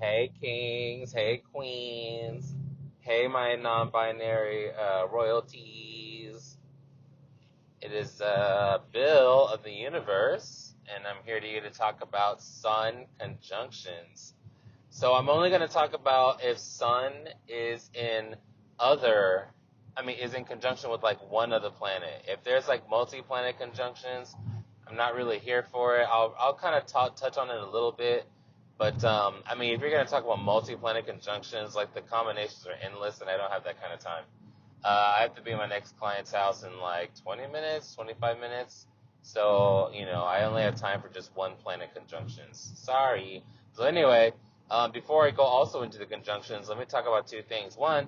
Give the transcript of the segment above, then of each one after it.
Hey kings, hey queens, hey my non-binary royalties. It is Bill of the universe, and I'm here to you to talk about sun conjunctions. So I'm only going to talk about if sun other, is in conjunction with like one other planet. If there's like multi-planet conjunctions, I'm not really here for it. I'll kind of touch on it a little bit, but if you're going to talk about multi-planet conjunctions, like the combinations are endless, and I don't have that kind of time. I have to be at my next client's house in like 20 minutes, 25 minutes. So, I only have time for just one planet conjunctions. Sorry. So anyway, before I go also into the conjunctions, let me talk about two things. One,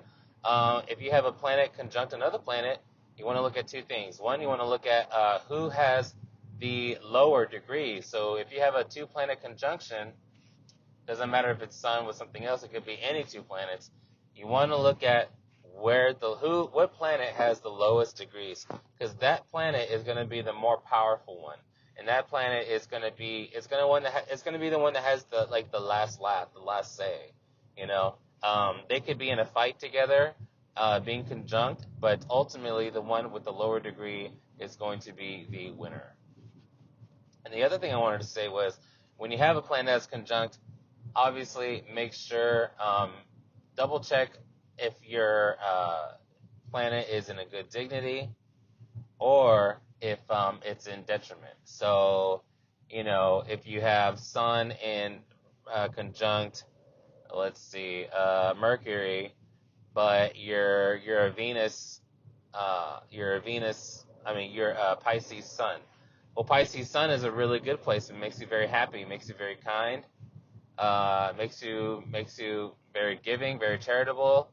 if you have a planet conjunct another planet, you want to look at two things. One, you want to look at who has the lower degree. So if you have a two-planet conjunction, doesn't matter if it's sun with something else, it could be any two planets. You want to look at what planet has the lowest degrees, because that planet is going to be the more powerful one, and that planet is going to be the one that has the last laugh, the last say. They could be in a fight together, being conjunct, but ultimately the one with the lower degree is going to be the winner. And the other thing I wanted to say was, when you have a planet that's conjunct, obviously make sure, double check if your planet is in a good dignity or if it's in detriment. So, if you have Sun in conjunct, let's see, Mercury, but you're a Venus, you're a Pisces Sun. Well, Pisces Sun is a really good place. It makes you very happy, makes you very kind, makes you very giving, very charitable.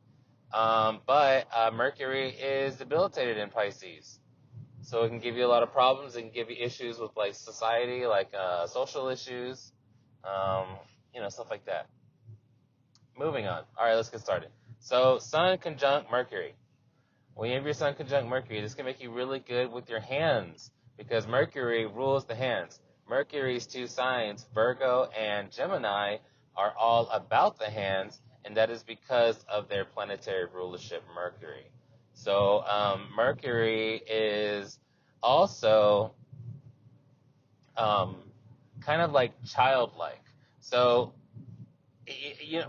But Mercury is debilitated in Pisces, so it can give you a lot of problems. It can give you issues with like society, like social issues, stuff like that. Moving on. All right, let's get started. So, Sun conjunct Mercury. When you have your Sun conjunct Mercury, this can make you really good with your hands, because Mercury rules the hands. Mercury's two signs, Virgo and Gemini, are all about the hands, and that is because of their planetary rulership, Mercury. So Mercury is also kind of like childlike. So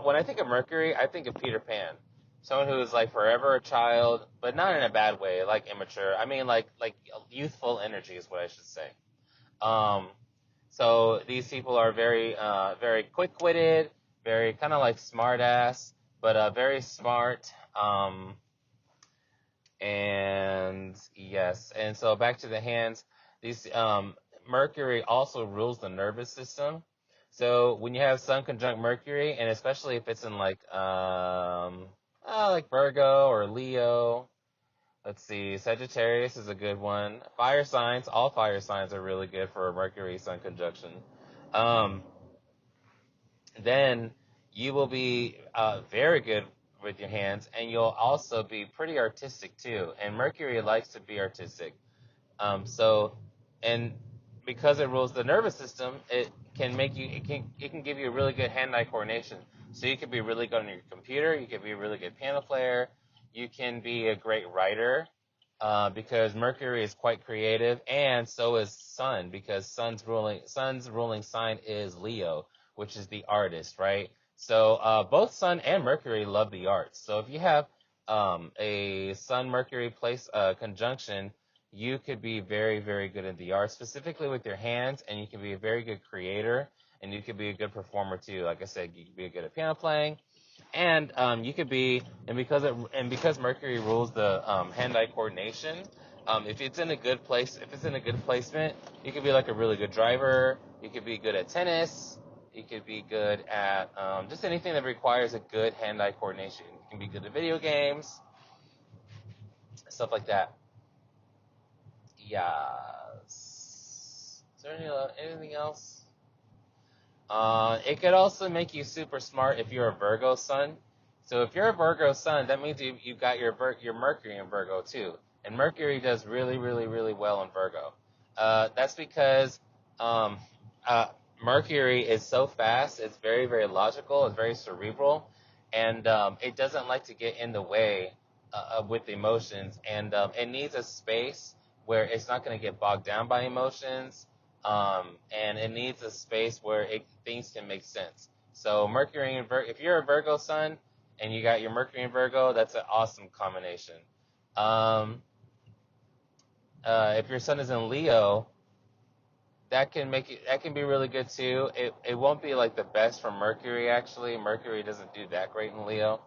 when I think of Mercury, I think of Peter Pan. Someone who is like forever a child, but not in a bad way, like immature. I mean, like youthful energy is what I should say. So these people are very, very quick-witted, very kind of like smart-ass, but very smart. And yes, and so back to the hands. These Mercury also rules the nervous system. So when you have Sun conjunct Mercury, and especially if it's in like Virgo or Leo. Let's see, Sagittarius is a good one. Fire signs, all fire signs are really good for a Mercury-Sun conjunction. Then you will be very good with your hands, and you'll also be pretty artistic too. And Mercury likes to be artistic. And because it rules the nervous system, it can give you a really good hand-eye coordination. So you can be really good on your computer. You can be a really good piano player. You can be a great writer, because Mercury is quite creative, and so is Sun, because Sun's ruling sign is Leo, which is the artist, right? So both Sun and Mercury love the arts. So if you have a Sun-Mercury place conjunction, you could be very, very good at the arts, specifically with your hands, and you can be a very good creator, and you could be a good performer too. Like I said, you could be good at piano playing, and you could be, because Mercury rules the hand-eye coordination, if it's in a good placement, you could be like a really good driver. You could be good at tennis. You could be good at just anything that requires a good hand-eye coordination. You can be good at video games, stuff like that. Yes. Is there anything else? It could also make you super smart if you're a Virgo Sun. So if you're a Virgo Sun, that means you've got your Mercury in Virgo too. And Mercury does really, really, really well in Virgo. That's because Mercury is so fast. It's very, very logical. It's very cerebral, and it doesn't like to get in the way with emotions, and it needs a space where it's not going to get bogged down by emotions, and it needs a space where things can make sense. So Mercury and if you're a Virgo sun and you got your Mercury and Virgo, that's an awesome combination. If your sun is in Leo, that can be really good too. It won't be like the best for Mercury actually. Mercury doesn't do that great in Leo,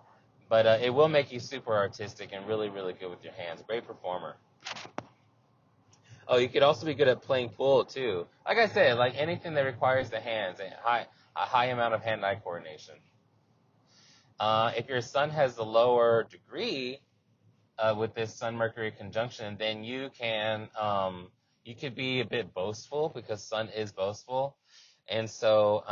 but it will make you super artistic and really, really good with your hands. Great performer. Oh, you could also be good at playing pool too. Like I said, like anything that requires the hands and a high amount of hand-eye coordination. If your sun has the lower degree with this Sun-Mercury conjunction, then you could be a bit boastful because Sun is boastful, and so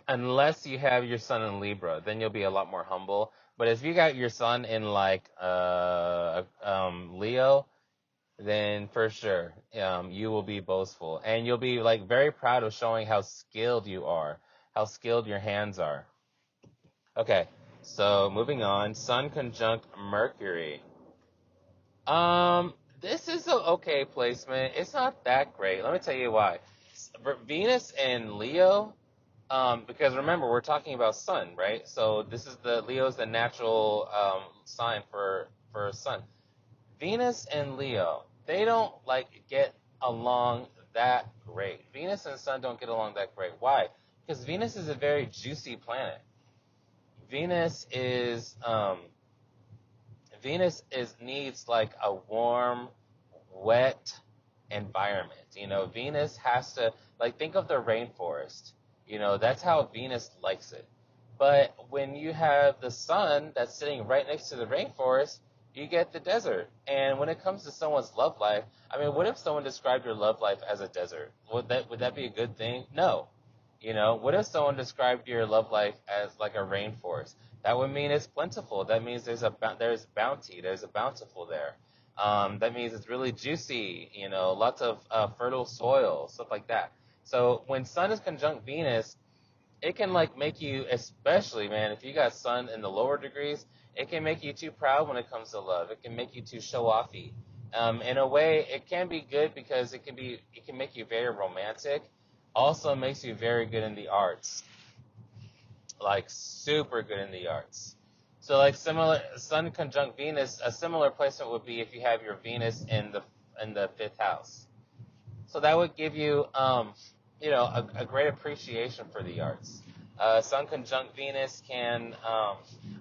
unless you have your Sun in Libra, then you'll be a lot more humble. But if you got your Sun in like Leo, then for sure you will be boastful, and you'll be like very proud of showing how skilled you are, how skilled your hands are. Okay, so moving on, Sun conjunct Mercury. This is an okay placement. It's not that great. Let me tell you why. Venus and Leo, because remember we're talking about Sun, right? So this is Leo's the natural sign for Sun. Venus and Leo, they don't like get along that great. Venus and Sun don't get along that great. Why? Because Venus is a very juicy planet. Venus needs like a warm, wet environment. You know, Venus has to, like, think of the rainforest. You know, that's how Venus likes it. But when you have the Sun that's sitting right next to the rainforest, you get the desert. And when it comes to someone's love life, I mean, what if someone described your love life as a desert? Would that be a good thing? No. You know, what if someone described your love life as like a rainforest? That would mean it's plentiful. That means there's bounty. There's a bountiful there. That means it's really juicy. You know, lots of fertile soil, stuff like that. So when Sun is conjunct Venus, it can like make you, especially man, if you got Sun in the lower degrees, it can make you too proud when it comes to love. It can make you too show-offy. In a way, it can be good because it can make you very romantic. Also makes you very good in the arts, like super good in the arts. So like similar Sun conjunct Venus, a similar placement would be if you have your Venus in the fifth house. So that would give you a great appreciation for the arts. Sun conjunct Venus can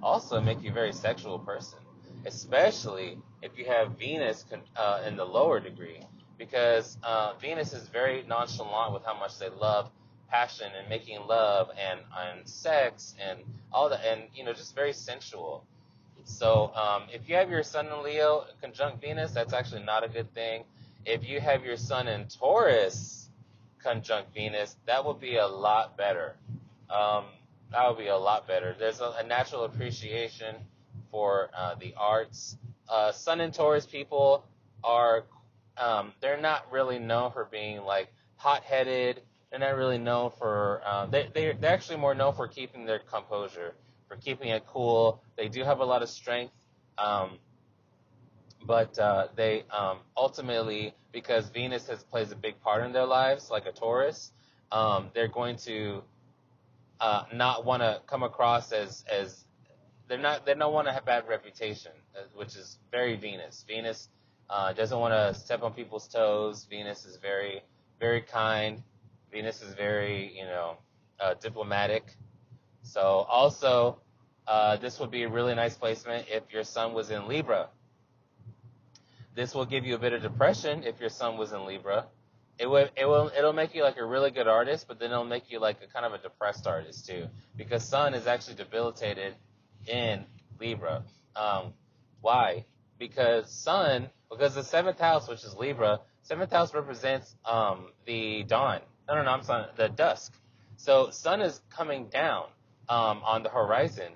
also make you a very sexual person, especially if you have Venus in the lower degree, because Venus is very nonchalant with how much they love passion and making love and sex and all that, and just very sensual. So if you have your Sun in Leo conjunct Venus, that's actually not a good thing. If you have your Sun in Taurus conjunct Venus, that would be a lot better. That would be a lot better. There's a natural appreciation for the arts. Sun in Taurus people are, they're not really known for being like hot-headed. They're not really known for, they're actually more known for keeping their composure, for keeping it cool. They do have a lot of strength, but they ultimately, because Venus plays a big part in their lives, like a Taurus, they're going to not want to come across as they don't want to have bad reputation, which is very Venus. Venus doesn't want to step on people's toes. Venus is very, very kind. Venus is very, diplomatic. So also, this would be a really nice placement if your Sun was in Libra. This will give you a bit of depression if your Sun was in Libra. It'll make you like a really good artist, but then it'll make you like a kind of a depressed artist too, because Sun is actually debilitated in Libra. Why? Because the seventh house, which is Libra, seventh house represents the dawn. No, I'm sorry, the dusk. So Sun is coming down on the horizon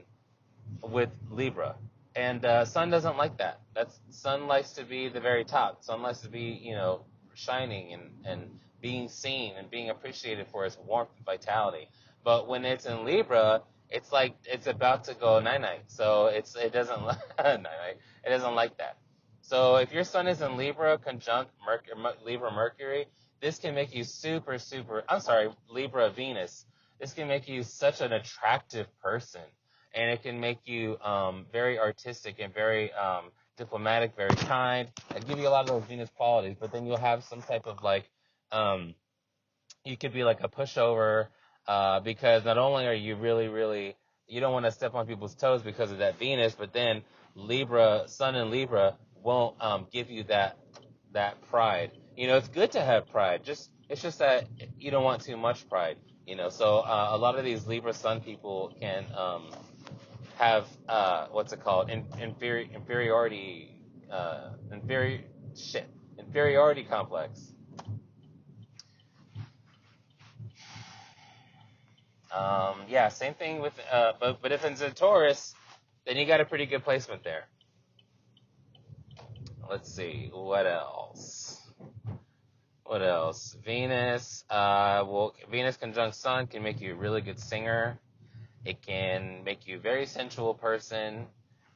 with Libra, and Sun doesn't like that. Sun likes to be the very top. Sun likes to be shining and being seen and being appreciated for its warmth and vitality. But when it's in Libra, it's like it's about to go night night. So it doesn't night night. It doesn't like that. So if your sun is in Libra conjunct Libra Mercury, this can make you super super. I'm sorry, Libra Venus. This can make you such an attractive person, and it can make you very artistic and very diplomatic, very kind. I give you a lot of those Venus qualities, but then you'll have some type of like um, you could be like a pushover because not only are you really you don't want to step on people's toes because of that Venus, but then Libra, Sun in Libra won't give you that pride. It's good to have pride. It's just that you don't want too much pride. So a lot of these Libra Sun people can have what's it called? Inferiority inferiority complex. Yeah, same thing with, but if it's a Taurus, then you got a pretty good placement there. Let's see, what else? Venus, Venus conjunct Sun can make you a really good singer. It can make you a very sensual person.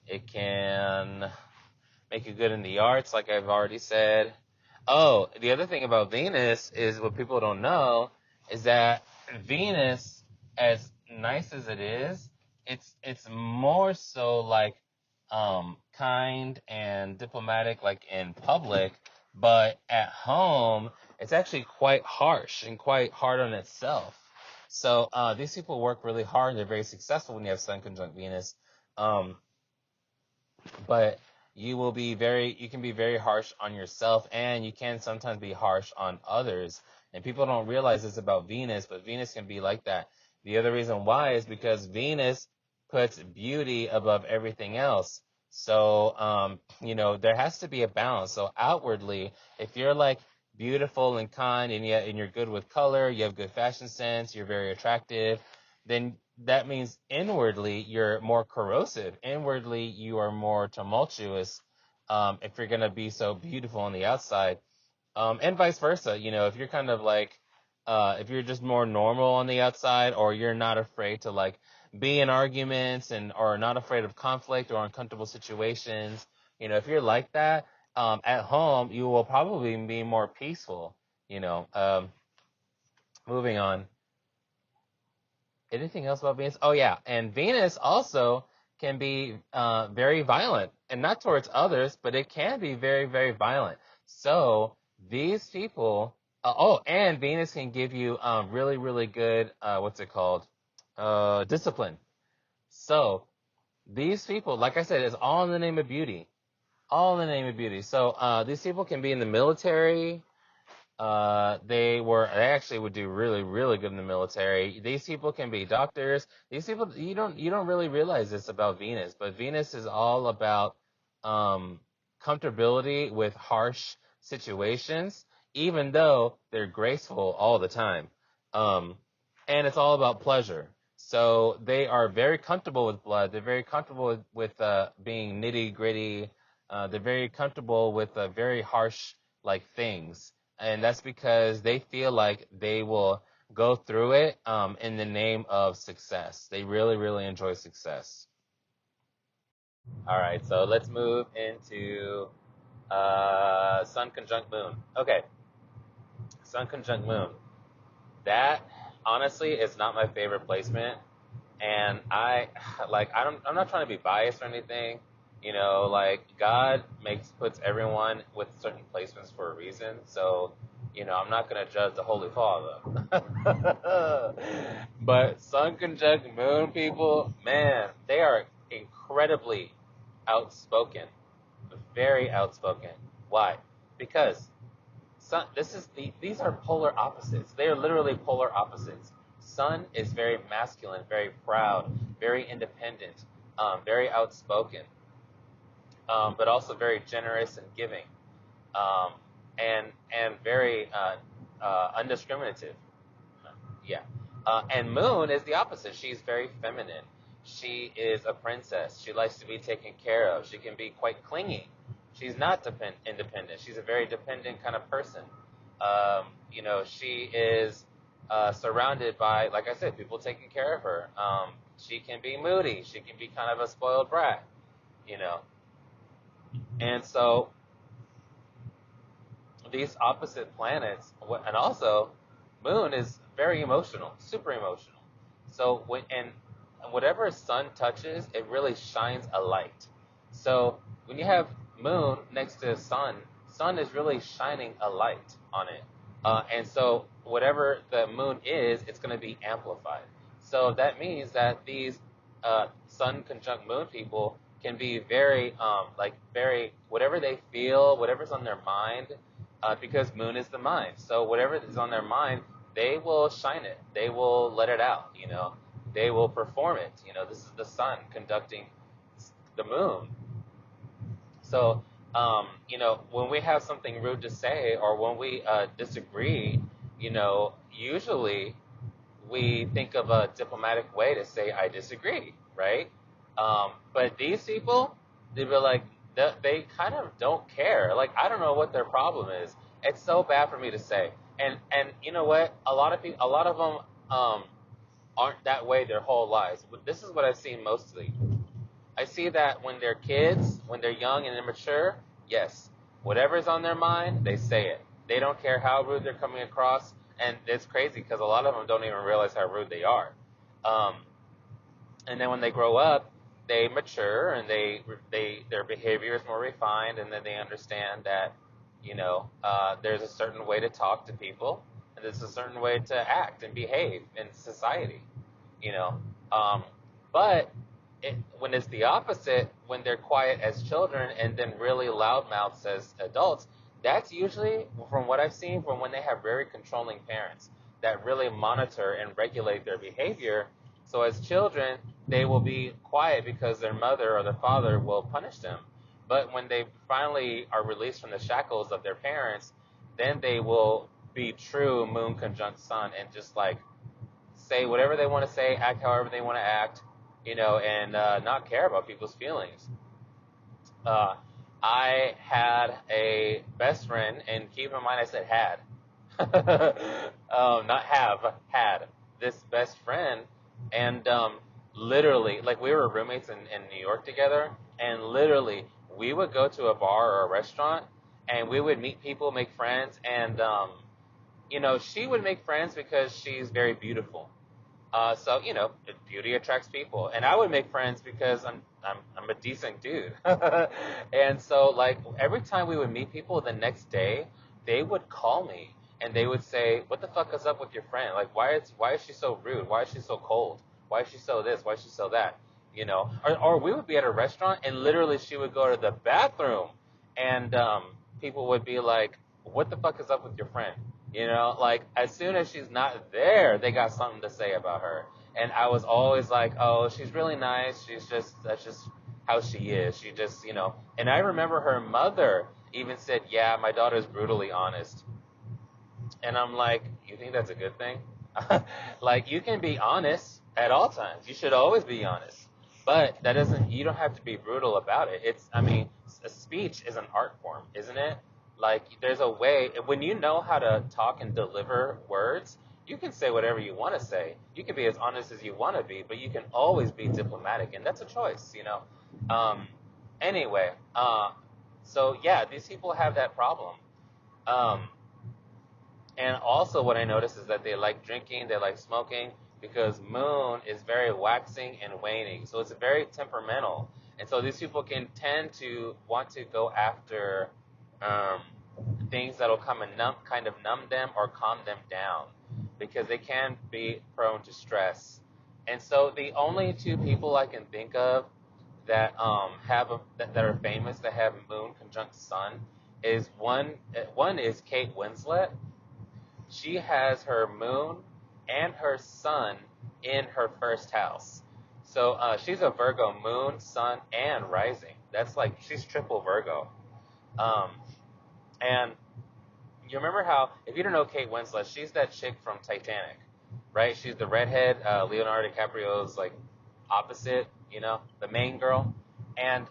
It can make you good in the arts, like I've already said. Oh, the other thing about Venus is what people don't know is that Venus, as nice as it is, it's more so like kind and diplomatic, like in public, but at home it's actually quite harsh and quite hard on itself. So these people work really hard and they're very successful when you have Sun conjunct Venus. But you can be very harsh on yourself, and you can sometimes be harsh on others. And people don't realize this about Venus, but Venus can be like that. The other reason why is because Venus puts beauty above everything else. So, there has to be a balance. So outwardly, if you're like beautiful and kind and you're good with color, you have good fashion sense, you're very attractive, then that means inwardly you're more corrosive. Inwardly you are more tumultuous if you're going to be so beautiful on the outside. And vice versa. If you're kind of like, if you're just more normal on the outside, or you're not afraid to like be in arguments or not afraid of conflict or uncomfortable situations, if you're like that, at home, you will probably be more peaceful, moving on. Anything else about Venus? Oh yeah, and Venus also can be very violent, and not towards others, but it can be very, very violent. So these people, and Venus can give you really, really good, what's it called? Discipline. So these people, like I said, it's all in the name of beauty. All in the name of beauty. So these people can be in the military. They actually would do really, really good in the military. These people can be doctors. These people, you don't really realize this about Venus, but Venus is all about, comfortability with harsh situations, even though they're graceful all the time. And it's all about pleasure. So they are very comfortable with blood. They're very comfortable with being nitty gritty. They're very comfortable with very harsh, like, things. And that's because they feel like they will go through it in the name of success. They really, really enjoy success. All right, so let's move into Sun conjunct Moon. Okay, Sun conjunct Moon. That honestly is not my favorite placement, and I'm not trying to be biased or anything. God puts everyone with certain placements for a reason. So, I'm not going to judge the Holy Father. But Sun conjunct Moon people, man, they are incredibly outspoken, very outspoken. Why? Because these are polar opposites. They are literally polar opposites. Sun is very masculine, very proud, very independent, very outspoken, but also very generous and giving, and very undiscriminative. Yeah. And Moon is the opposite. She's very feminine. She is a princess. She likes to be taken care of. She can be quite clingy. She's not independent. She's a very dependent kind of person. She is surrounded by, like I said, people taking care of her. She can be moody. She can be kind of a spoiled brat, you know. And so these opposite planets, and also Moon is very emotional, super emotional. So whatever sun touches, it really shines a light. So when you have Moon next to Sun is really shining a light on it. And so whatever the Moon is, it's going to be amplified. So that means that these Sun conjunct Moon people can be very, very, whatever they feel, whatever's on their mind, because Moon is the mind. So whatever is on their mind, they will shine it. They will let it out, They will perform it. This is the Sun conducting the Moon. So, when we have something rude to say or when we disagree, usually we think of a diplomatic way to say, I disagree, right? But these people, they be like, they kind of don't care. Like, I don't know what their problem is. It's so bad for me to say. And you know what? A lot of them aren't that way their whole lives. But this is what I've seen mostly. I see that when they're kids, when they're young and immature, yes, whatever's on their mind, they say it. They don't care how rude they're coming across. And it's crazy because a lot of them don't even realize how rude they are. And then when they grow up, they mature and their behavior is more refined, and then they understand that, there's a certain way to talk to people, and there's a certain way to act and behave in society, But when it's the opposite, when they're quiet as children and then really loudmouths as adults, that's usually, from what I've seen, from when they have very controlling parents that really monitor and regulate their behavior. So as children, they will be quiet because their mother or their father will punish them. But when they finally are released from the shackles of their parents, then they will be true Moon conjunct Sun and just like say whatever they want to say, act however they want to act, and not care about people's feelings. I had a best friend, and keep in mind I said had, not have, had this best friend, and literally, like we were roommates in New York together, and literally we would go to a bar or a restaurant, and we would meet people, make friends, and she would make friends because she's very beautiful. So beauty attracts people, and I would make friends because I'm a decent dude. And so like every time we would meet people, the next day they would call me and they would say, "What the fuck is up with your friend? Like why is she so rude? Why is she so cold? Why is she so this? Why is she so that?" Or we would be at a restaurant and literally she would go to the bathroom, and people would be like, "What the fuck is up with your friend?" Like as soon as she's not there, they got something to say about her. And I was always like, "Oh, she's really nice. That's just how she is. She just, And I remember her mother even said, "Yeah, my daughter's brutally honest." And I'm like, "You think that's a good thing?" Like you can be honest at all times. You should always be honest. But you don't have to be brutal about it. A speech is an art form, isn't it? Like, there's a way, when you know how to talk and deliver words, you can say whatever you want to say. You can be as honest as you want to be, but you can always be diplomatic, and that's a choice, Anyway, so yeah, these people have that problem. And also what I notice is that they like drinking, they like smoking, because Moon is very waxing and waning. So it's very temperamental. And so these people can tend to want to go after things that'll come and kind of numb them or calm them down, because they can be prone to stress. And so the only two people I can think of that that are famous that have Moon conjunct Sun is one is Kate Winslet. She has her Moon and her Sun in her first house. So she's a Virgo Moon, Sun, and Rising. That's like, she's triple Virgo. And you remember how, if you don't know Kate Winslet, she's that chick from Titanic, right? She's the redhead, Leonardo DiCaprio's like opposite, the main girl. And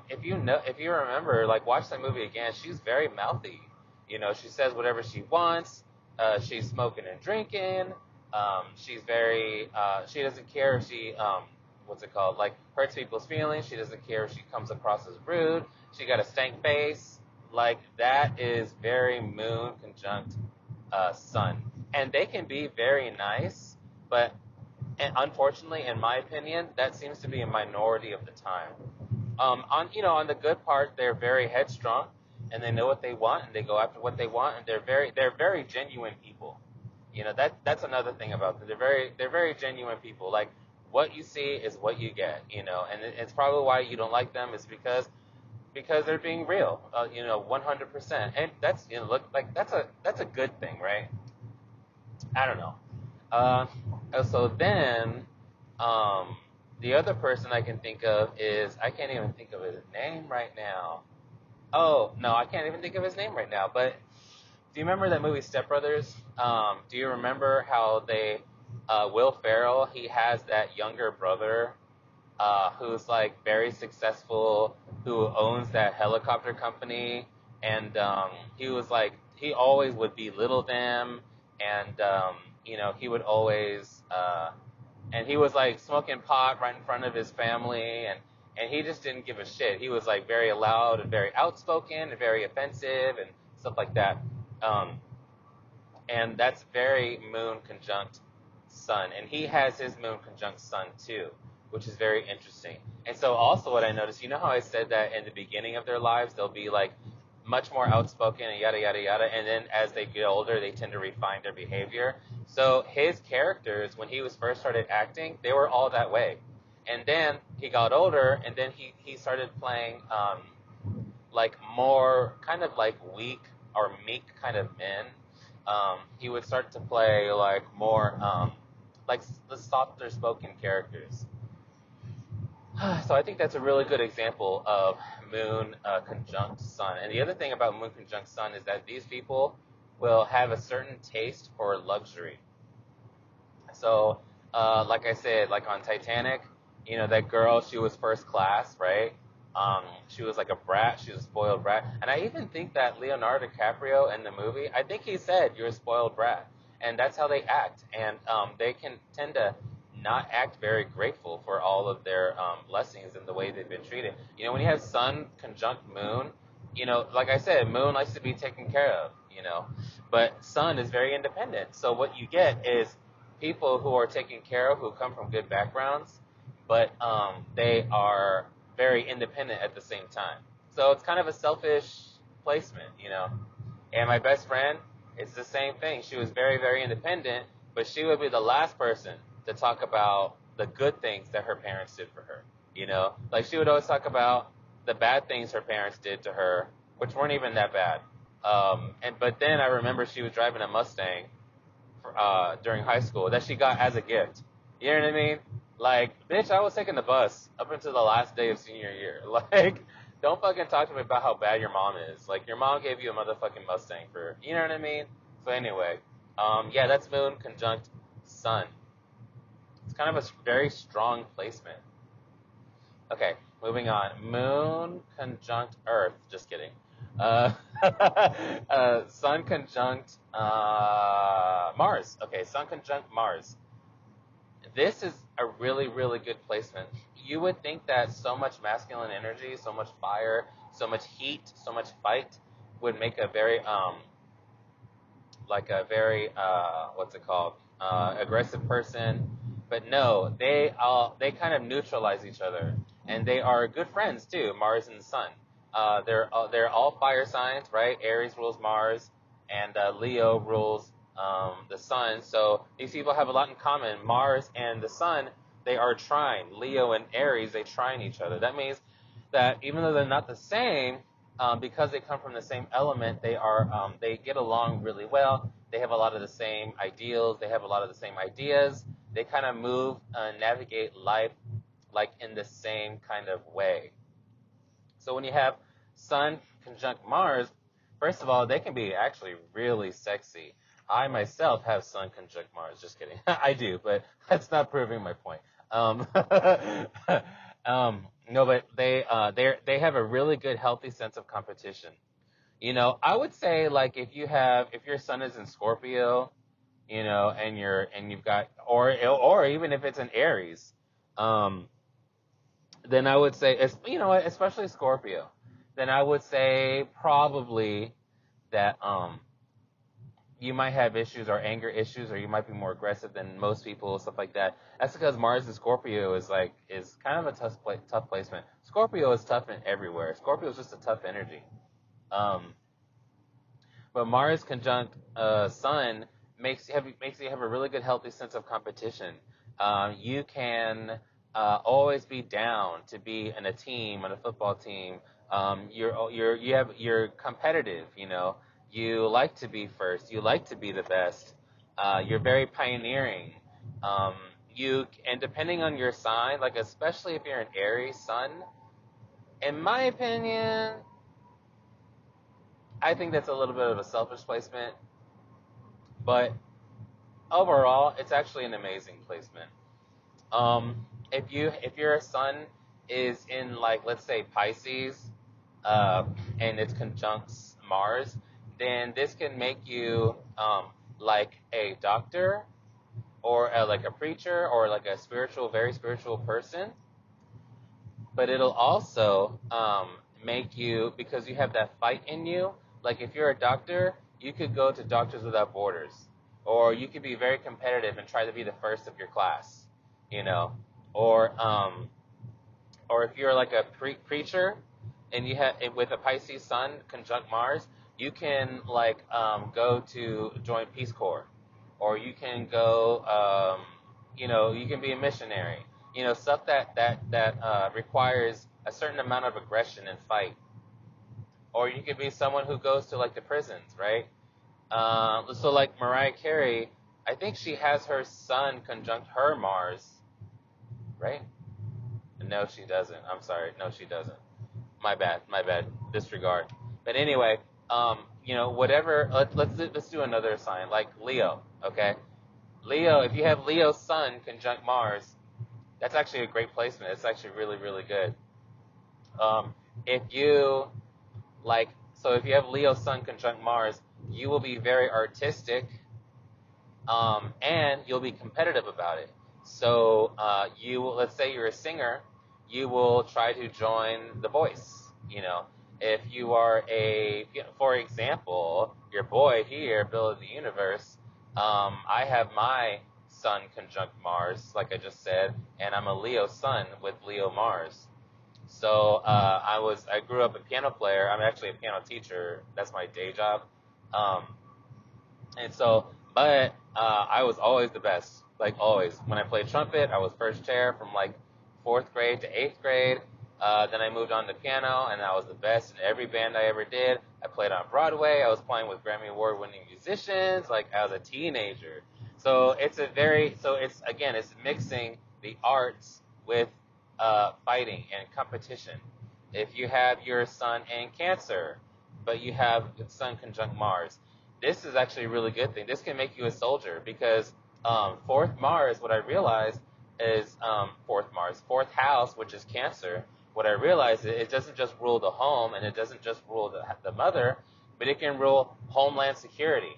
if you remember, like watch that movie again, she's very mouthy. You know, she says whatever she wants. She's smoking and drinking. She's very, she doesn't care if she, what's it called, like hurts people's feelings. She doesn't care if she comes across as rude. She got a stank face. Like, that is very moon conjunct sun. And they can be very nice, but unfortunately, in my opinion, that seems to be a minority of the time. On the good part, they're very headstrong, and they know what they want, and they go after what they want, and they're very genuine people. You know, that's another thing about them. They're very genuine people. Like, what you see is what you get. You know, and it's probably why you don't like them is because they're being real. 100%, and that's look like that's a good thing, right? I don't know. Uh, so then, the other person I can think of is, I can't even think of his name right now. Oh, no, I can't even think of his name right now. But do you remember that movie Step Brothers? Do you remember how Will Ferrell, he has that younger brother who's like very successful, who owns that helicopter company, and he was like, he always would belittle them, and he would always and he was like smoking pot right in front of his family, and he just didn't give a shit. He was like very loud and very outspoken and very offensive and stuff like that. Um, and that's very moon conjunct sun, and he has his moon conjunct sun too, which is very interesting. And so also what I noticed, you know how I said that in the beginning of their lives they'll be like much more outspoken and yada yada yada, and then as they get older they tend to refine their behavior. So his characters, when he was first started acting, they were all that way, and then he got older, and then he started playing like more kind of like weak or meek kind of men. He would start to play like more like the softer spoken characters. So I think that's a really good example of moon conjunct sun. And the other thing about moon conjunct sun is that these people will have a certain taste for luxury. So, like I said, like on Titanic, that girl, she was first class, right? She was like a brat. She was a spoiled brat. And I even think that Leonardo DiCaprio in the movie, I think he said, "You're a spoiled brat." And that's how they act. And they can tend to not act very grateful for all of their blessings and the way they've been treated. When you have sun conjunct moon, like I said, moon likes to be taken care of, but sun is very independent. So what you get is people who are taken care of, who come from good backgrounds, but they are very independent at the same time. So it's kind of a selfish placement, And my best friend, it's the same thing. She was very, very independent, but she would be the last person to talk about the good things that her parents did for her. Like she would always talk about the bad things her parents did to her, which weren't even that bad. But then I remember she was driving a Mustang during high school that she got as a gift. You know what I mean? Like, bitch, I was taking the bus up until the last day of senior year. Like, don't fucking talk to me about how bad your mom is. Like, your mom gave you a motherfucking Mustang for, you know what I mean? So anyway, yeah, that's moon conjunct sun. It's kind of a very strong placement. Okay, moving on. Moon conjunct Earth. Just kidding. Sun conjunct Mars. Okay, Sun conjunct Mars. This is a really, really good placement. You would think that so much masculine energy, so much fire, so much heat, so much fight would make a very, what's it called, aggressive person. But no, they kind of neutralize each other, and they are good friends too. Mars and the Sun. They're all fire signs, right? Aries rules Mars, and Leo rules the Sun. So these people have a lot in common. Mars and the Sun, they are trine. Leo and Aries, they trine each other. That means that even though they're not the same, because they come from the same element, they get along really well. They have a lot of the same ideals. They have a lot of the same ideas. They kind of move, navigate life like in the same kind of way. So when you have Sun conjunct Mars, first of all, they can be actually really sexy. I myself have Sun conjunct Mars. Just kidding. I do, but that's not proving my point. No, but they have a really good, healthy sense of competition. I would say like if your sun is in Scorpio, and you've got or even if it's in Aries, um, then I would say especially Scorpio, then I would say probably that you might have issues or anger issues, or you might be more aggressive than most people, stuff like that. That's because Mars in Scorpio is kind of a tough placement. Scorpio is tough in everywhere. Scorpio is just a tough energy. Um, but Mars conjunct Sun makes you have a really good healthy sense of competition. You can always be down to be in a team, on a football team. You're competitive. You like to be first. You like to be the best. You're very pioneering. Um, and depending on your sign, like especially if you're an Aries Sun, in my opinion, I think that's a little bit of a selfish placement, but overall, it's actually an amazing placement. If your sun is in, like, let's say Pisces, and it's conjuncts Mars, then this can make you like a doctor, or like a preacher, or like a very spiritual person. But it'll also make you, because you have that fight in you. Like if you're a doctor, you could go to Doctors Without Borders, or you could be very competitive and try to be the first of your class, or if you're like a preacher, and you have with a Pisces Sun conjunct Mars, you can like go to join Peace Corps, or you can go, you can be a missionary, stuff that requires a certain amount of aggression and fight. Or you could be someone who goes to like the prisons, right? So like Mariah Carey, I think she has her Sun conjunct her Mars, right? No, she doesn't. I'm sorry. No, she doesn't. My bad. Disregard. But anyway, whatever. Let's do another sign, like Leo. Okay, Leo. If you have Leo Sun conjunct Mars, that's actually a great placement. It's actually really, really good. If you if you have Leo Sun conjunct Mars, you will be very artistic, and you'll be competitive about it. So let's say you're a singer, you will try to join The Voice. If you are for example, your boy here, Bill of the Universe, I have my Sun conjunct Mars, like I just said, and I'm a Leo Sun with Leo Mars. So I grew up a piano player. I'm actually a piano teacher. That's my day job. And so, but I was always the best, like always. When I played trumpet, I was first chair from like 4th grade to 8th grade. Then I moved on to piano, and I was the best in every band I ever did. I played on Broadway. I was playing with Grammy Award-winning musicians, like as a teenager. So it's mixing the arts with fighting and competition. If you have your Sun in Cancer, but you have Sun conjunct Mars, this is actually a really good thing. This can make you a soldier, because fourth Mars, what I realized is fourth house, which is Cancer. What I realized is it doesn't just rule the home, and it doesn't just rule the mother, but it can rule homeland security.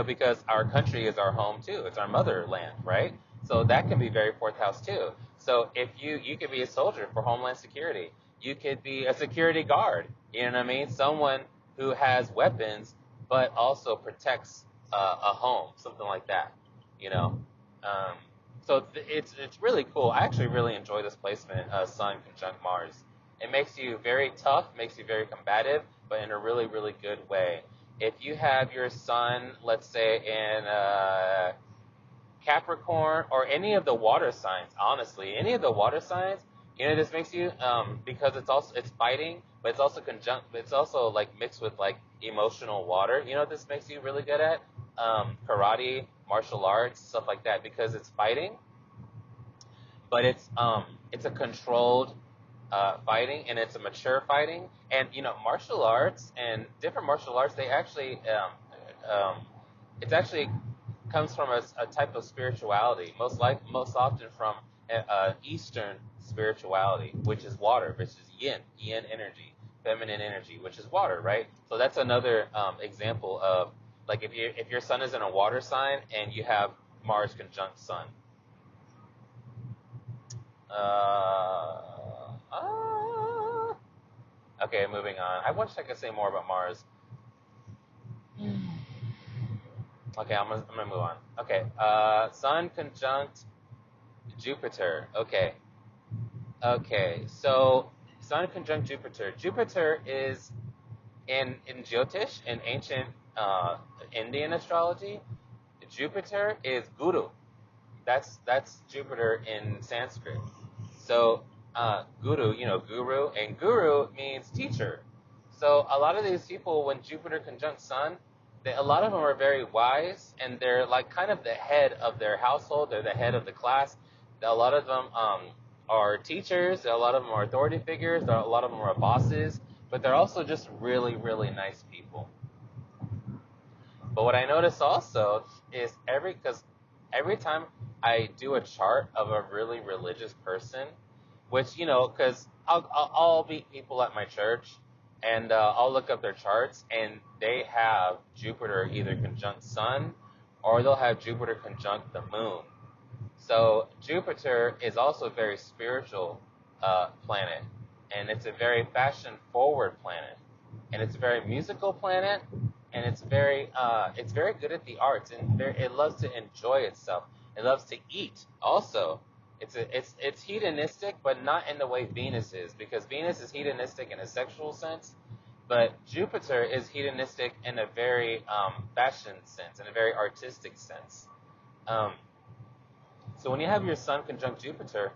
Because our country is our home too. It's our motherland, right? So that can be very fourth house too. So if you could be a soldier for homeland security, you could be a security guard. You know what I mean? Someone who has weapons but also protects a home, something like that. So it's really cool. I actually really enjoy this placement, Sun conjunct Mars. It makes you very tough, makes you very combative, but in a really, really good way. If you have your Sun, let's say in Capricorn, or any of the water signs, honestly, any of the water signs, this makes you, because it's fighting, but it's also it's also like mixed with like emotional water. This makes you really good at karate, martial arts, stuff like that, because it's fighting, but it's a controlled fighting, and it's a mature fighting. And martial arts and different martial arts, they actually it's actually comes from a type of spirituality, most often from Eastern spirituality, which is water, which is yin energy, feminine energy, which is water, right? So that's another example of, like, if your sun is in a water sign and you have Mars conjunct sun. Okay, moving on. I wish I could say more about Mars. Okay, I'm gonna move on. Okay, Sun conjunct Jupiter. Okay, so Sun conjunct Jupiter. Jupiter is in Jyotish, in ancient Indian astrology. Jupiter is Guru. That's Jupiter in Sanskrit. So Guru, Guru, and Guru means teacher. So a lot of these people, when Jupiter conjuncts Sun, a lot of them are very wise, and they're like kind of the head of their household. They're the head of the class. A lot of them are teachers. A lot of them are authority figures. A lot of them are bosses, but they're also just really, really nice people. But what I notice also is because every time I do a chart of a really religious person, which, because I'll meet people at my church, and I'll look up their charts, and they have Jupiter either conjunct Sun, or they'll have Jupiter conjunct the Moon. So Jupiter is also a very spiritual planet, and it's a very fashion-forward planet, and it's a very musical planet, and it's very good at the arts, and it loves to enjoy itself. It loves to eat also. It's hedonistic, but not in the way Venus is, because Venus is hedonistic in a sexual sense, but Jupiter is hedonistic in a very fashion sense, in a very artistic sense. So when you have your Sun conjunct Jupiter,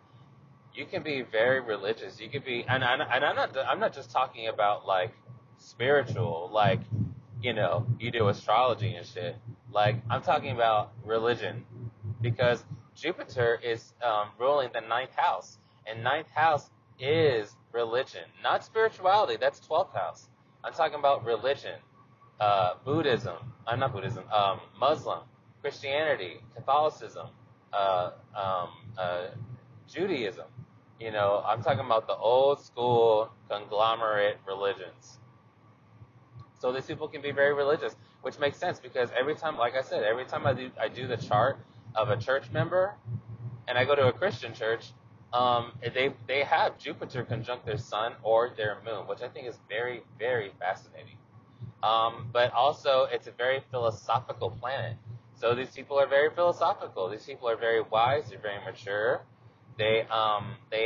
you can be very religious. You could be, and I'm not just talking about like spiritual, like, you do astrology and shit. Like, I'm talking about religion, because Jupiter is ruling the 9th house, and 9th house is religion, not spirituality. That's 12th house. I'm talking about religion, Buddhism. I'm not Buddhism. Muslim, Christianity, Catholicism, Judaism. I'm talking about the old school conglomerate religions. So these people can be very religious, which makes sense, because every time, like I said, every time I do the chart of a church member, and I go to a Christian church, they have Jupiter conjunct their Sun or their Moon, which I think is very, very fascinating. But also, it's a very philosophical planet. So these people are very philosophical. These people are very wise. They're very mature. They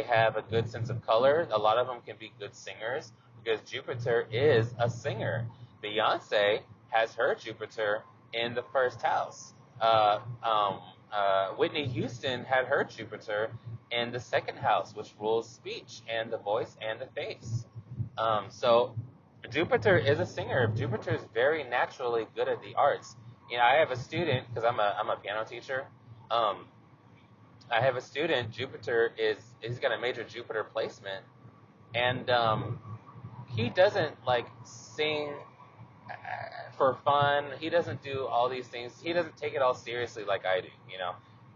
have a good sense of color. A lot of them can be good singers, because Jupiter is a singer. Beyonce has her Jupiter in the 1st house. Whitney Houston had her Jupiter in the 2nd house, which rules speech and the voice and the face. So Jupiter is a singer. Jupiter is very naturally good at the arts. I have a student, because I'm a piano teacher. I have a student. He's got a major Jupiter placement, and he doesn't like sing for fun. He doesn't do all these things. He doesn't take it all seriously like I do,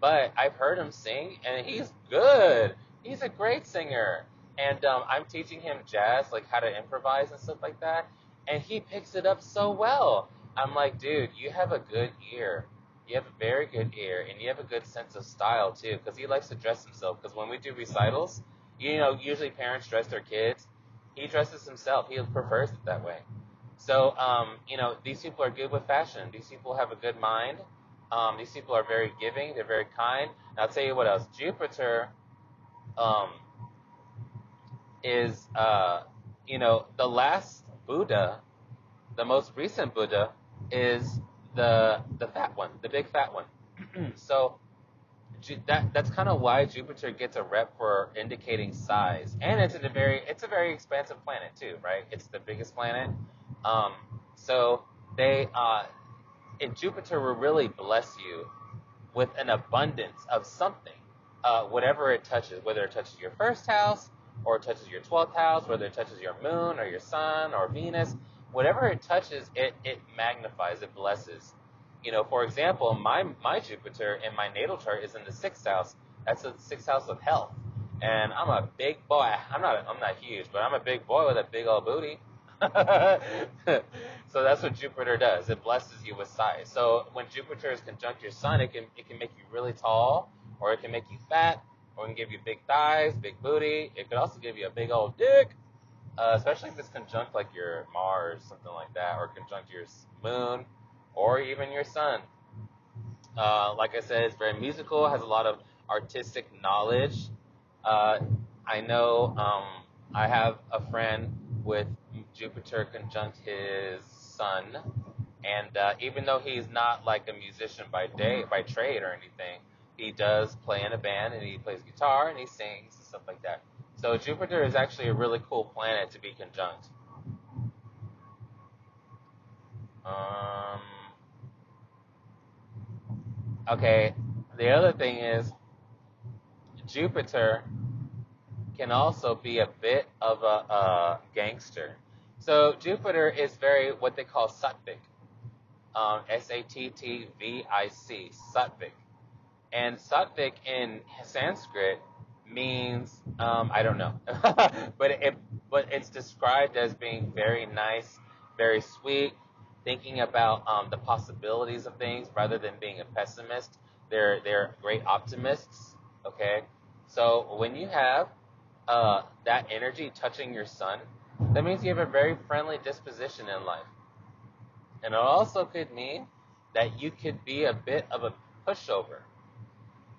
But I've heard him sing, and he's good. He's a great singer. And I'm teaching him jazz, like how to improvise and stuff like that. And he picks it up so well. I'm like, dude, you have a good ear. You have a very good ear, and you have a good sense of style too, because he likes to dress himself. Because when we do recitals, usually parents dress their kids. He dresses himself. He prefers it that way. So, these people are good with fashion. These people have a good mind. These people are very giving. They're very kind. And I'll tell you what else. Jupiter is, the last Buddha, the most recent Buddha, is the fat one, the big fat one. So that's kind of why Jupiter gets a rep for indicating size, and it's a very expansive planet too, right? It's the biggest planet. So Jupiter will really bless you with an abundance of something, whatever it touches, whether it touches your 1st house, or it touches your 12th house, whether it touches your Moon or your Sun or Venus, whatever it touches, it magnifies, it blesses. For example, my Jupiter in my natal chart is in the 6th house. That's the 6th house of health. And I'm a big boy. I'm not huge, but I'm a big boy with a big old booty. So that's what Jupiter does. It blesses you with size. So when Jupiter is conjunct your sun, it can make you really tall, or it can make you fat, or it can give you big thighs, big booty. It could also give you a big old dick, especially if it's conjunct like your Mars, something like that, or conjunct your moon, or even your sun. Like I said, it's very musical, has a lot of artistic knowledge. I know I have a friend with Jupiter conjunct his sun, and even though he's not like a musician by trade or anything, he does play in a band and he plays guitar and he sings and stuff like that. So Jupiter is actually a really cool planet to be conjunct. Okay, the other thing is Jupiter can also be a bit of a gangster. So Jupiter is very what they call sattvic, Sattvic, sattvic, and sattvic in Sanskrit means I don't know, but it's described as being very nice, very sweet, thinking about the possibilities of things rather than being a pessimist. They're great optimists. Okay, so when you have that energy touching your sun, that means you have a very friendly disposition in life. And it also could mean that you could be a bit of a pushover.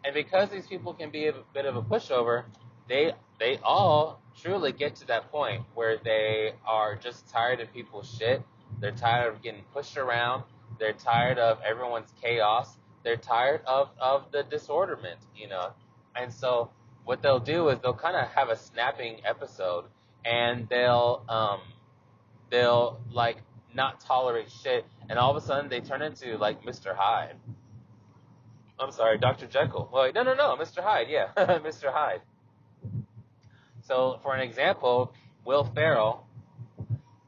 And because these people can be a bit of a pushover, they all truly get to that point where they are just tired of people's shit. They're tired of getting pushed around. They're tired of everyone's chaos. They're tired of the disorderment, you know. And so what they'll do is they'll kind of have a snapping episode, and they'll like not tolerate shit, and all of a sudden they turn into like Mr. Hyde. I'm sorry, Dr. Jekyll. Well, no, Mr. Hyde, yeah, Mr. Hyde. So for an example, Will Ferrell.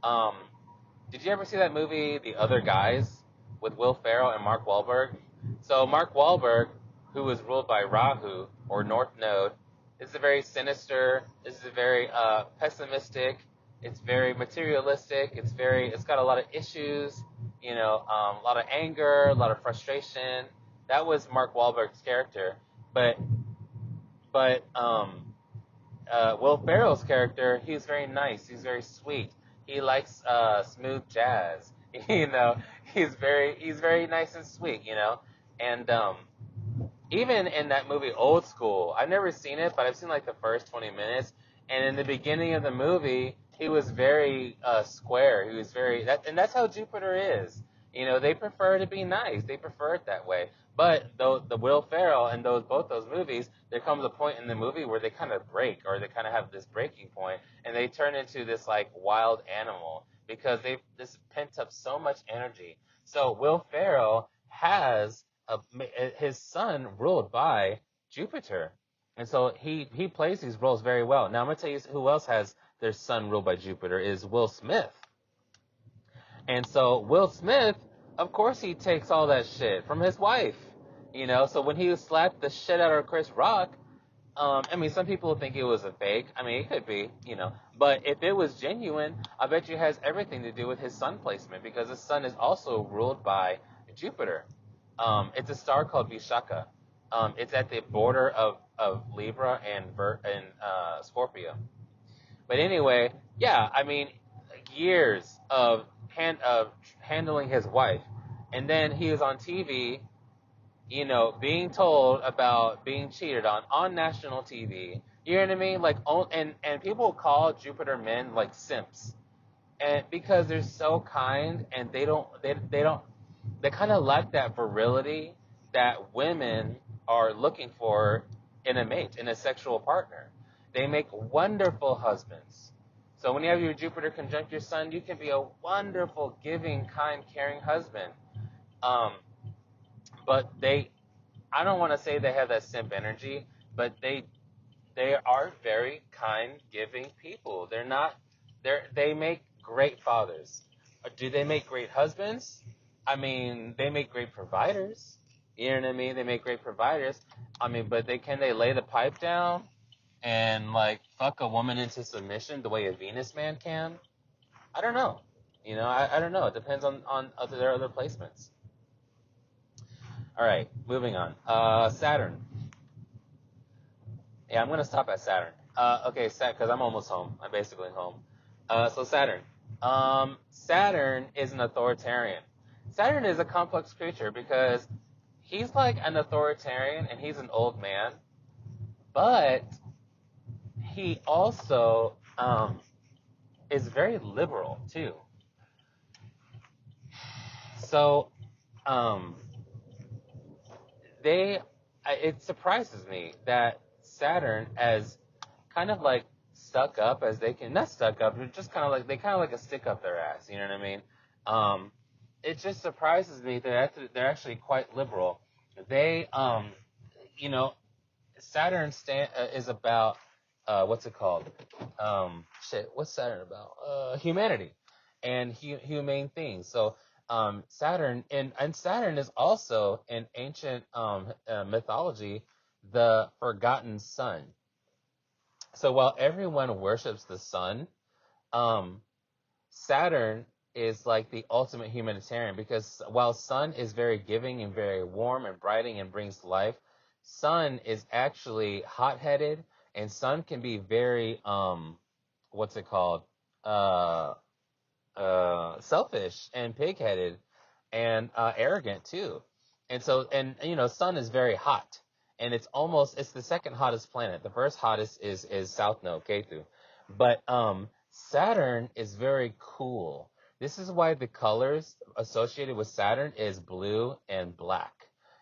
Did you ever see that movie, The Other Guys, with Will Ferrell and Mark Wahlberg? So Mark Wahlberg, who is ruled by Rahu, or North Node, is a very sinister, this is a very pessimistic, it's very materialistic, it's got a lot of issues, you know, a lot of anger, a lot of frustration. That was Mark Wahlberg's character. But Will Ferrell's character, he's very nice, he's very sweet. He likes smooth jazz. You know, he's very nice and sweet, you know. And even in that movie Old School, I've never seen it, but I've seen like the first 20 minutes. And in the beginning of the movie, he was very square. He was very and that's how Jupiter is. You know, they prefer to be nice. They prefer it that way. But the Will Ferrell and both those movies, there comes a point in the movie where they kind of break, or they kind of have this breaking point, and they turn into this like wild animal because they've this pent up so much energy. So Will Ferrell has his sun ruled by Jupiter, and so he plays these roles very well. Now I'm gonna tell you who else has their sun ruled by Jupiter is Will Smith. And so Will Smith, of course, he takes all that shit from his wife, you know. So when he slapped the shit out of Chris Rock, I mean, some people think it was a fake. I mean, it could be, you know. But if it was genuine, I bet you it has everything to do with his sun placement, because his sun is also ruled by Jupiter. It's a star called Vishaka. It's at the border of Libra and Scorpio. But anyway, yeah, I mean, years of handling his wife, and then he was on TV, you know, being told about being cheated on national TV. You know what I mean? Like, and people call Jupiter men like simps, and because they're so kind, and they kind of lack that virility that women are looking for in a mate, in a sexual partner. They make wonderful husbands. So when you have your Jupiter conjunct your sun, you can be a wonderful, giving, kind, caring husband. But I don't want to say they have that simp energy, but they are very kind, giving people. They make great fathers. Do they make great husbands? I mean, they make great providers. You know what I mean? They make great providers. I mean, but can they lay the pipe down? and like fuck a woman into submission the way a Venus man can. I don't know. I don't know. It depends on their other placements. All right, moving on. Saturn. Yeah, I'm gonna stop at Saturn. Okay, because I'm almost home. I'm basically home. So Saturn. Saturn is an authoritarian. Saturn is a complex creature because he's like an authoritarian and he's an old man, but he also is very liberal too. So it surprises me that Saturn, as kind of like stuck up as they can, not stuck up, but just kind of like, they kind of like a stick up their ass, you know what I mean? It just surprises me that they're actually quite liberal. They, Saturn is about, what's it called? What's Saturn about? Humanity and humane things. So, Saturn, and Saturn is also in ancient mythology the forgotten sun. So while everyone worships the sun, Saturn is like the ultimate humanitarian, because while sun is very giving and very warm and brightening and brings life, sun is actually hot-headed, and sun can be very what's it called? Selfish and pig-headed and arrogant too. And so, and sun is very hot, and it's the second hottest planet. The first hottest is South Node, Ketu. But Saturn is very cool. This is why the colors associated with Saturn is blue and black.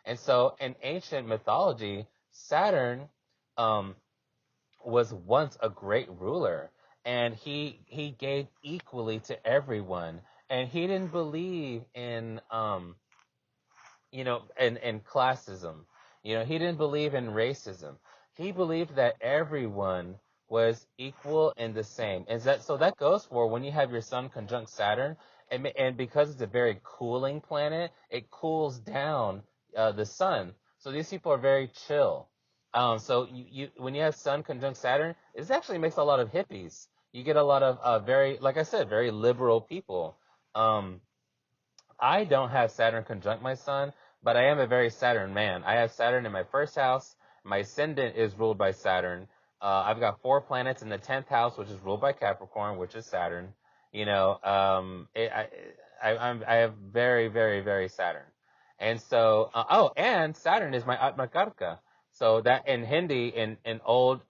And so in ancient mythology, Saturn was once a great ruler, and he gave equally to everyone, and he didn't believe in in classism. He didn't believe in racism. He believed that everyone was equal and the same. And that goes for when you have your sun conjunct Saturn, and because it's a very cooling planet, it cools down the sun. So these people are very chill. So you when you have sun conjunct Saturn, it actually makes a lot of hippies. You get a lot of very, like I said, very liberal people. I don't have Saturn conjunct my sun, but I am a very Saturn man. I have Saturn in my first house. My ascendant is ruled by Saturn. I've got 4 planets in the 10th house, which is ruled by Capricorn, which is Saturn. I have very, very, very Saturn. And so, and Saturn is my Atmakarka. So that in Hindi, in old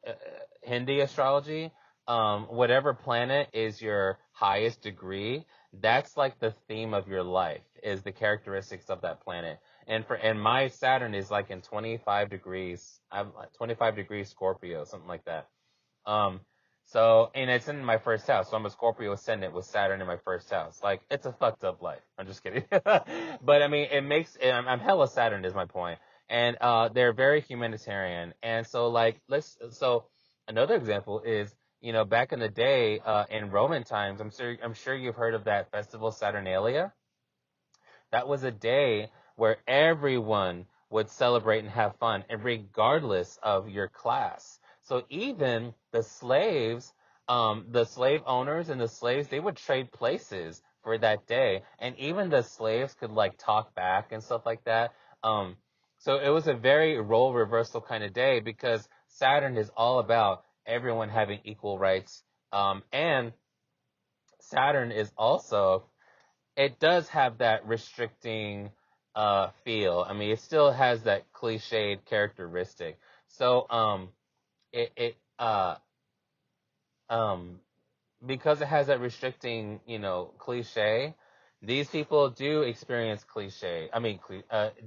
Hindi astrology, whatever planet is your highest degree, that's like the theme of your life, is the characteristics of that planet. And my Saturn is like in 25 degrees. I'm 25 degrees Scorpio, something like that. And it's in my first house. So I'm a Scorpio ascendant with Saturn in my first house. Like, it's a fucked up life. I'm just kidding. But I mean, I'm hella Saturn is my point. And, they're very humanitarian. And so so another example is, back in the day, in Roman times, I'm sure you've heard of that festival Saturnalia. That was a day where everyone would celebrate and have fun, and regardless of your class. So even the slaves, the slave owners and the slaves, they would trade places for that day. And even the slaves could like talk back and stuff like that. So it was a very role reversal kind of day, because Saturn is all about everyone having equal rights. And Saturn is also, it does have that restricting feel. I mean, it still has that cliched characteristic. So because it has that restricting, cliche, these people do experience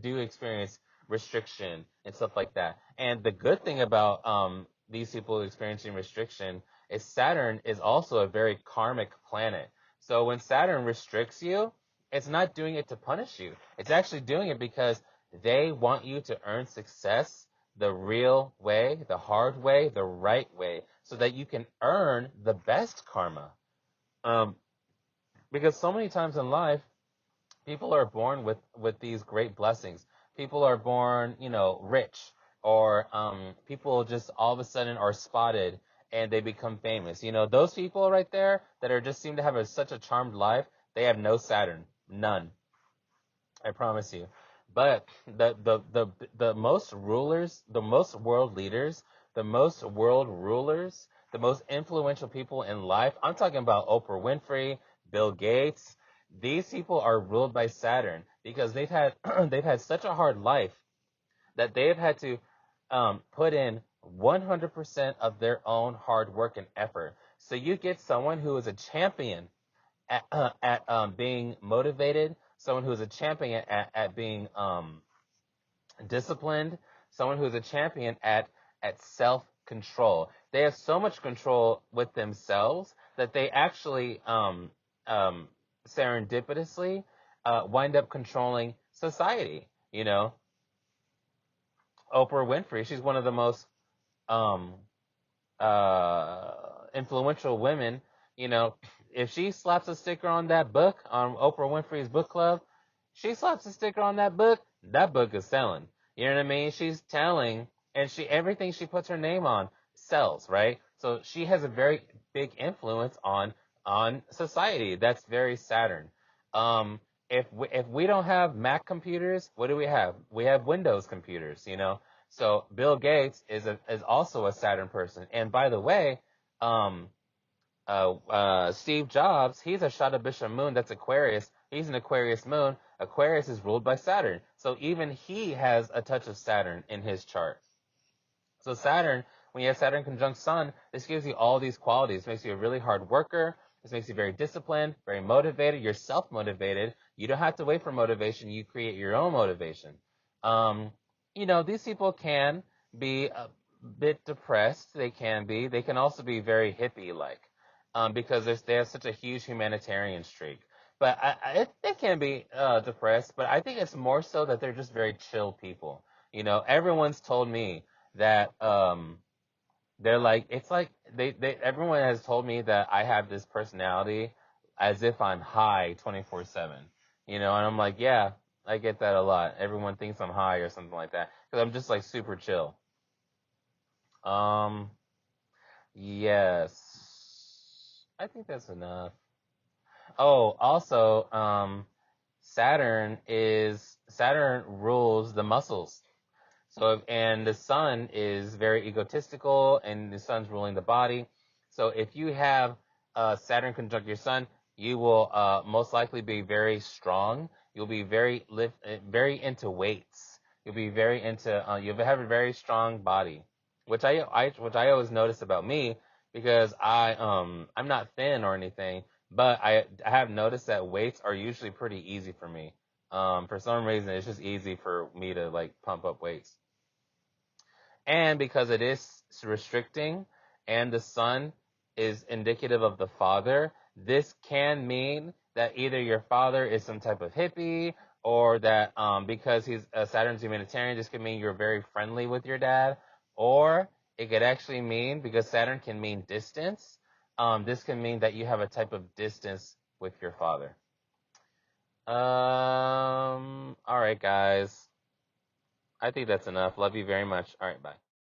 do experience restriction and stuff like that. And the good thing about these people experiencing restriction is Saturn is also a very karmic planet. So when Saturn restricts you, it's not doing it to punish you. It's actually doing it because they want you to earn success the real way, the hard way, the right way, so that you can earn the best karma. Because so many times in life, people are born with these great blessings. People are born, rich. or people just all of a sudden are spotted and they become famous. Those people right there that are just seem to have such a charmed life, they have no Saturn, none. I promise you. But the most rulers, the most world leaders, the most world rulers, the most influential people in life, I'm talking about Oprah Winfrey, Bill Gates. These people are ruled by Saturn because they've had they've had such a hard life that they've had to put in 100% of their own hard work and effort. So you get someone who is a champion at being motivated, someone who's a champion at being disciplined, someone who's a champion at self-control. They have so much control with themselves that they actually serendipitously wind up controlling society. Oprah Winfrey, she's one of the most um, influential women. If she slaps a sticker on that book, on Oprah Winfrey's book club, she slaps a sticker on that book is selling. You know what I mean? She's telling, and everything she puts her name on sells, right? So she has a very big influence on society. That's very Saturn. If we don't have Mac computers, what do we have? We have Windows computers, So Bill Gates is also a Saturn person. And by the way, Steve Jobs, he's a Shada Bishop moon. That's Aquarius. He's an Aquarius moon. Aquarius is ruled by Saturn. So even he has a touch of Saturn in his chart. So Saturn, when you have Saturn conjunct Sun, this gives you all these qualities. It makes you a really hard worker. This makes you very disciplined, very motivated. You're self-motivated. You don't have to wait for motivation. You create your own motivation. These people can be a bit depressed. They can be. They can also be very hippie-like because they have such a huge humanitarian streak. But they can be depressed, but I think it's more so that they're just very chill people. Everyone's told me that they're like, it's like everyone has told me that I have this personality as if I'm high 24/7. And I'm like, yeah, I get that a lot. Everyone thinks I'm high or something like that because I'm just like super chill. Yes, I think that's enough. Oh, also, Saturn rules the muscles. And the sun is very egotistical, and the sun's ruling the body. So if you have Saturn conjunct your sun, you will most likely be very strong. You'll be very into weights. You'll be very into. You'll have a very strong body, which I always notice about me because I'm not thin or anything, but I have noticed that weights are usually pretty easy for me. For some reason, it's just easy for me to like pump up weights. And because it is restricting and the sun is indicative of the father, this can mean that either your father is some type of hippie or that because he's a Saturn's humanitarian, this could mean you're very friendly with your dad. Or it could actually mean, because Saturn can mean distance, this can mean that you have a type of distance with your father. All right, guys. I think that's enough. Love you very much. All right, bye.